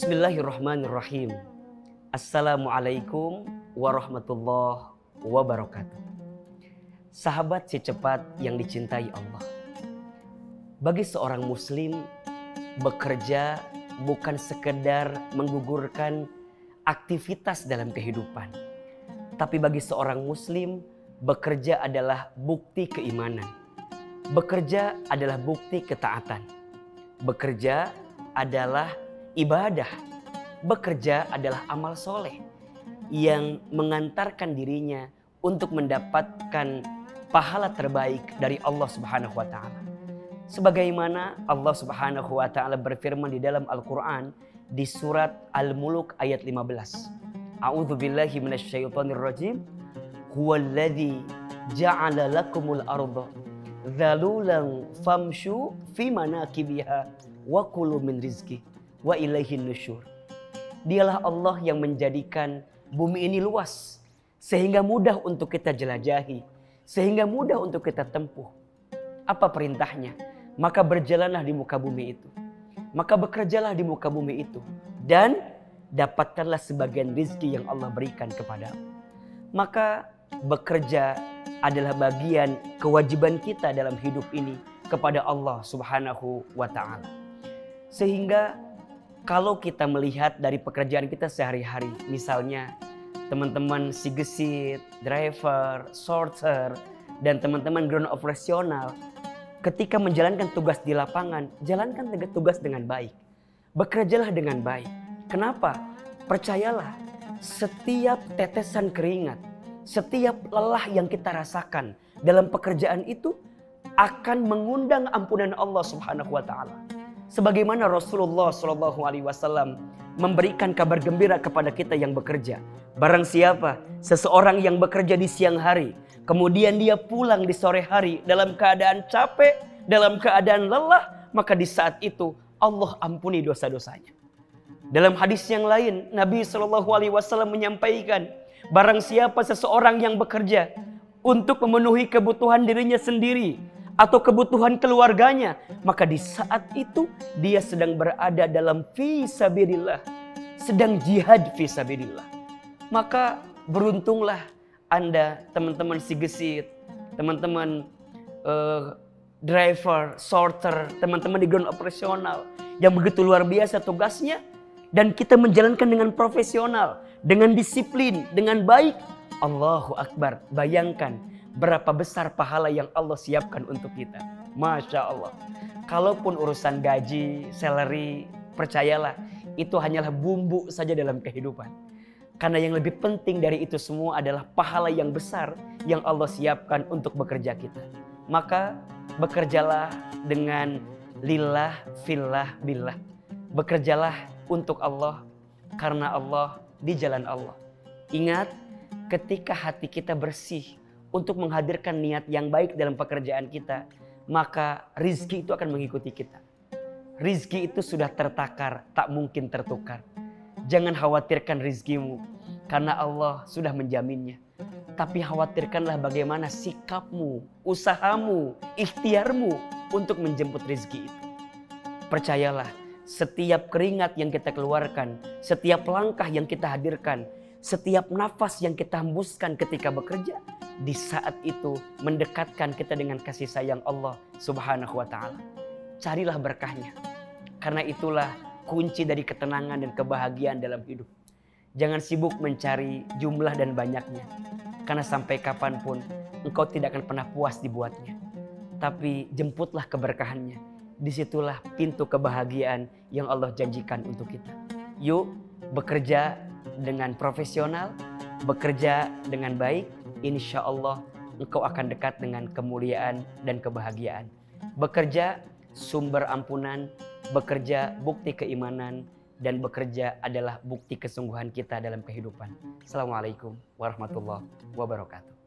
Bismillahirrahmanirrahim. Assalamualaikum warahmatullahi wabarakatuh. Sahabat si cepat yang dicintai Allah. Bagi seorang muslim, bekerja bukan sekedar menggugurkan aktivitas dalam kehidupan. Tapi bagi seorang muslim, bekerja adalah bukti keimanan. Bekerja adalah bukti ketaatan. Bekerja adalah ibadah. Bekerja adalah amal soleh yang mengantarkan dirinya untuk mendapatkan pahala terbaik dari Allah Subhanahu wa taala. Sebagaimana Allah Subhanahu wa taala berfirman di dalam Al-Qur'an di surat Al-Mulk ayat 15. A'udzubillahi minasyaitonirrajim. Huwallazi ja'ala lakumul arda dzalulan famshu fi manakibiha wa kulu min rizqi wa ilaihin nusyur. Dialah Allah yang menjadikan bumi ini luas sehingga mudah untuk kita jelajahi, sehingga mudah untuk kita tempuh. Apa perintahnya? Maka berjalanlah di muka bumi itu. Maka bekerjalah di muka bumi itu dan dapatkanlah sebagian rizki yang Allah berikan kepadamu. Maka bekerja adalah bagian kewajiban kita dalam hidup ini kepada Allah Subhanahu wa taala. Sehingga kalau kita melihat dari pekerjaan kita sehari-hari, misalnya teman-teman si gesit, driver, sorter, dan teman-teman ground operasional, ketika menjalankan tugas di lapangan, jalankan tugas dengan baik. Bekerjalah dengan baik. Kenapa? Percayalah, setiap tetesan keringat, setiap lelah yang kita rasakan dalam pekerjaan itu akan mengundang ampunan Allah Subhanahu wa taala. Sebagaimana Rasulullah SAW memberikan kabar gembira kepada kita yang bekerja. Barang siapa seseorang yang bekerja di siang hari, kemudian dia pulang di sore hari dalam keadaan capek, dalam keadaan lelah, maka di saat itu Allah ampuni dosa-dosanya. Dalam hadis yang lain, Nabi SAW menyampaikan, barang siapa seseorang yang bekerja untuk memenuhi kebutuhan dirinya sendiri atau kebutuhan keluarganya, maka di saat itu dia sedang berada dalam fisabilillah, sedang jihad fisabilillah. Maka beruntunglah Anda, teman-teman si gesit, teman-teman driver, sorter, teman-teman di ground operasional yang begitu luar biasa tugasnya, dan kita menjalankan dengan profesional, dengan disiplin, dengan baik. Allahu Akbar. Bayangkan berapa besar pahala yang Allah siapkan untuk kita. Masya Allah. Kalaupun urusan gaji, salary, percayalah, itu hanyalah bumbu saja dalam kehidupan. Karena yang lebih penting dari itu semua adalah pahala yang besar yang Allah siapkan untuk bekerja kita. Maka bekerjalah dengan lillah, fillah, billah. Bekerjalah untuk Allah, karena Allah, di jalan Allah. Ingat, ketika hati kita bersih untuk menghadirkan niat yang baik dalam pekerjaan kita, maka rizki itu akan mengikuti kita. Rizki itu sudah tertakar, tak mungkin tertukar. Jangan khawatirkan rizkimu, karena Allah sudah menjaminnya. Tapi khawatirkanlah bagaimana sikapmu, usahamu, ikhtiarmu untuk menjemput rizki itu. Percayalah, setiap keringat yang kita keluarkan, setiap langkah yang kita hadirkan, setiap nafas yang kita hembuskan ketika bekerja, di saat itu mendekatkan kita dengan kasih sayang Allah Subhanahu wa taala. Carilah berkahnya. Karena itulah kunci dari ketenangan dan kebahagiaan dalam hidup. Jangan sibuk mencari jumlah dan banyaknya. Karena sampai kapanpun engkau tidak akan pernah puas dibuatnya. Tapi jemputlah keberkahannya. Disitulah pintu kebahagiaan yang Allah janjikan untuk kita. Yuk bekerja dengan profesional, bekerja dengan baik, insya Allah engkau akan dekat dengan kemuliaan dan kebahagiaan. Bekerja sumber ampunan, bekerja bukti keimanan, dan bekerja adalah bukti kesungguhan kita dalam kehidupan. Assalamualaikum warahmatullahi wabarakatuh.